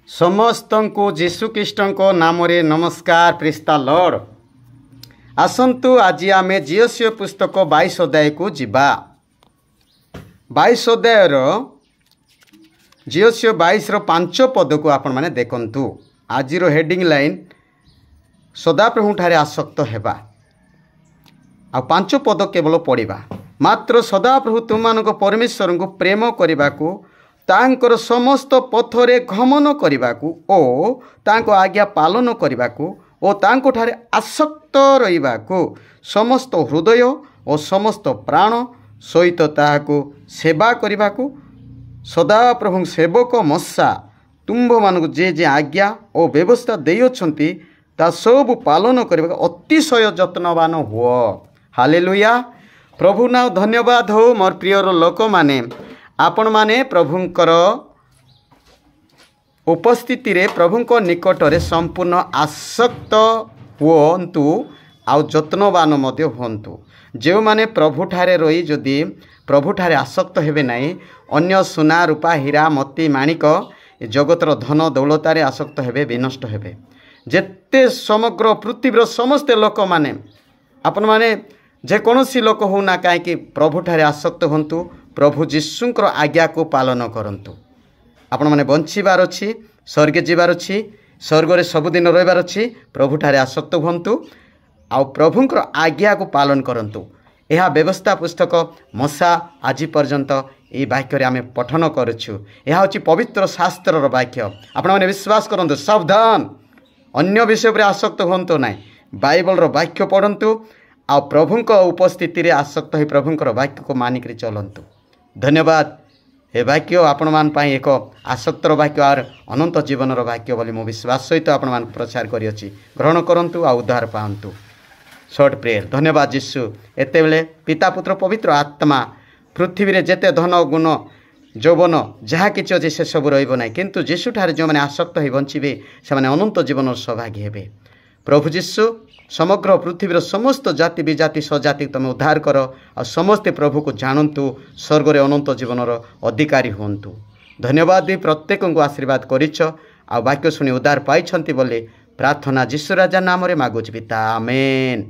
ସମସ୍ତଙ୍କୁ ଯୀଶୁଖ୍ରୀଷ୍ଟଙ୍କ ନାମରେ ନମସ୍କାର। ପ୍ରେଜ୍ ଦ ଲର୍ଡ। ଆସନ୍ତୁ ଆଜି ଆମେ ଜିଓସିଓ ପୁସ୍ତକ 22 ଅଧ୍ୟାୟକୁ ଯିବା। 22 ଅଧ୍ୟାୟର ଜିଓସିଓ 22ର 5 ପଦକୁ ଆପଣମାନେ ଦେଖନ୍ତୁ। ଆଜିର ହେଡ଼ିଂ ଲାଇନ୍ ସଦାପ୍ରଭୁଠାରେ ଆସକ୍ତ ହେବା। ଆଉ 5 ପଦ କେବଳ ପଢ଼ିବା। ମାତ୍ର ସଦାପ୍ରଭୁ ତୁମମାନଙ୍କ ପରମେଶ୍ୱରଙ୍କୁ ପ୍ରେମ କରିବାକୁ, ତାଙ୍କର ସମସ୍ତ ପଥରେ ଗମନ କରିବାକୁ ଓ ତାଙ୍କ ଆଜ୍ଞା ପାଳନ କରିବାକୁ ଓ ତାଙ୍କଠାରେ ଆସକ୍ତ ରହିବାକୁ ସମସ୍ତ ହୃଦୟ ଓ ସମସ୍ତ ପ୍ରାଣ ସହିତ ତାହାକୁ ସେବା କରିବାକୁ ସଦାପ୍ରଭୁଙ୍କ ସେବକ ମଶା ତୁମ୍ଭମାନଙ୍କୁ ଯେ ଆଜ୍ଞା ଓ ବ୍ୟବସ୍ଥା ଦେଇଅଛନ୍ତି ତାହା ସବୁ ପାଳନ କରିବାକୁ ଅତିଶୟ ଯତ୍ନବାନ ହୁଅ। ହାଲେଲୁୟା। ପ୍ରଭୁ ନାଁ ଧନ୍ୟବାଦ ହଉ। ମୋର ପ୍ରିୟର ଲୋକମାନେ, ଆପଣମାନେ ପ୍ରଭୁଙ୍କର ଉପସ୍ଥିତିରେ ପ୍ରଭୁଙ୍କ ନିକଟରେ ସମ୍ପୂର୍ଣ୍ଣ ଆସକ୍ତ ହୁଅନ୍ତୁ ଆଉ ଯତ୍ନବାନ ମଧ୍ୟ ହୁଅନ୍ତୁ। ଯେଉଁମାନେ ପ୍ରଭୁଠାରେ ରହି ଯଦି ପ୍ରଭୁଠାରେ ଆସକ୍ତ ହେବେ ନାହିଁ, ଅନ୍ୟ ସୁନା ରୂପା ହୀରା ମୋତି ମାଣିକ ଏ ଜଗତର ଧନ ଦୌଲତାରେ ଆସକ୍ତ ହେବେ, ବିନଷ୍ଟ ହେବେ। ଯେତେ ସମଗ୍ର ପୃଥିବୀର ସମସ୍ତେ ଲୋକମାନେ, ଆପଣମାନେ ଯେକୌଣସି ଲୋକ ହେଉନା କାହିଁକି ପ୍ରଭୁଠାରେ ଆସକ୍ତ ହୁଅନ୍ତୁ। ପ୍ରଭୁ ଯୀଶୁଙ୍କର ଆଜ୍ଞାକୁ ପାଳନ କରନ୍ତୁ। ଆପଣମାନେ ବଞ୍ଚିବାର ଅଛି, ସ୍ୱର୍ଗ ଯିବାର ଅଛି, ସ୍ୱର୍ଗରେ ସବୁଦିନ ରହିବାର ଅଛି। ପ୍ରଭୁଠାରେ ଆସକ୍ତ ହୁଅନ୍ତୁ ଆଉ ପ୍ରଭୁଙ୍କର ଆଜ୍ଞାକୁ ପାଳନ କରନ୍ତୁ। ଏହା ବ୍ୟବସ୍ଥା ପୁସ୍ତକ ମଶା ଆଜି ପର୍ଯ୍ୟନ୍ତ ଏହି ବାକ୍ୟରେ ଆମେ ପଠନ କରୁଛୁ। ଏହା ହେଉଛି ପବିତ୍ର ଶାସ୍ତ୍ରର ବାକ୍ୟ। ଆପଣମାନେ ବିଶ୍ୱାସ କରନ୍ତୁ। ସାବଧାନ, ଅନ୍ୟ ବିଷୟ ଉପରେ ଆସକ୍ତ ହୁଅନ୍ତୁ ନାହିଁ। ବାଇବଲର ବାକ୍ୟ ପଢ଼ନ୍ତୁ ଆଉ ପ୍ରଭୁଙ୍କ ଉପସ୍ଥିତିରେ ଆସକ୍ତ ହୋଇ ପ୍ରଭୁଙ୍କର ବାକ୍ୟକୁ ମାନିକରି ଚଲନ୍ତୁ। ଧନ୍ୟବାଦ। ଏ ବାକ୍ୟ ଆପଣମାନଙ୍କ ପାଇଁ ଏକ ଆସକ୍ତର ବାକ୍ୟ ଆଉ ଅନନ୍ତ ଜୀବନର ବାକ୍ୟ ବୋଲି ମୁଁ ବିଶ୍ୱାସ ସହିତ ଆପଣମାନଙ୍କୁ ପ୍ରଚାର କରିଅଛି। ଗ୍ରହଣ କରନ୍ତୁ ଆଉ ଉଦ୍ଧାର ପାଆନ୍ତୁ। Short prayer. ଧନ୍ୟବାଦ ଯୀଶୁ। ଏତେବେଳେ ପିତା ପୁତ୍ର ପବିତ୍ର ଆତ୍ମା, ପୃଥିବୀରେ ଯେତେ ଧନ ଗୁଣ ଯୌବନ ଯାହା କିଛି ଅଛି ସେସବୁ ରହିବ ନାହିଁ, କିନ୍ତୁ ଯୀଶୁଠାରେ ଯେଉଁମାନେ ଆସକ୍ତ ହୋଇ ବଞ୍ଚିବେ ସେମାନେ ଅନନ୍ତ ଜୀବନର ସୌଭାଗ୍ୟ ହେବେ। ପ୍ରଭୁ ଯୀଶୁ ସମଗ୍ର ପୃଥିବୀର ସମସ୍ତ ଜାତି ବିଜାତି ସ୍ୱଜାତିକୁ ତୁମେ ଉଦ୍ଧାର କର ଆଉ ସମସ୍ତେ ପ୍ରଭୁକୁ ଜାଣନ୍ତୁ, ସ୍ୱର୍ଗରେ ଅନନ୍ତ ଜୀବନର ଅଧିକାରୀ ହୁଅନ୍ତୁ। ଧନ୍ୟବାଦ ଦେଇ ପ୍ରତ୍ୟେକଙ୍କୁ ଆଶୀର୍ବାଦ କରିଛ ଆଉ ବାକ୍ୟ ଶୁଣି ଉଦ୍ଧାର ପାଇଛନ୍ତି ବୋଲି ପ୍ରାର୍ଥନା ଯୀଶୁ ରାଜା ନାମରେ ମାଗୁଛି ପିତା, ଆମେନ୍।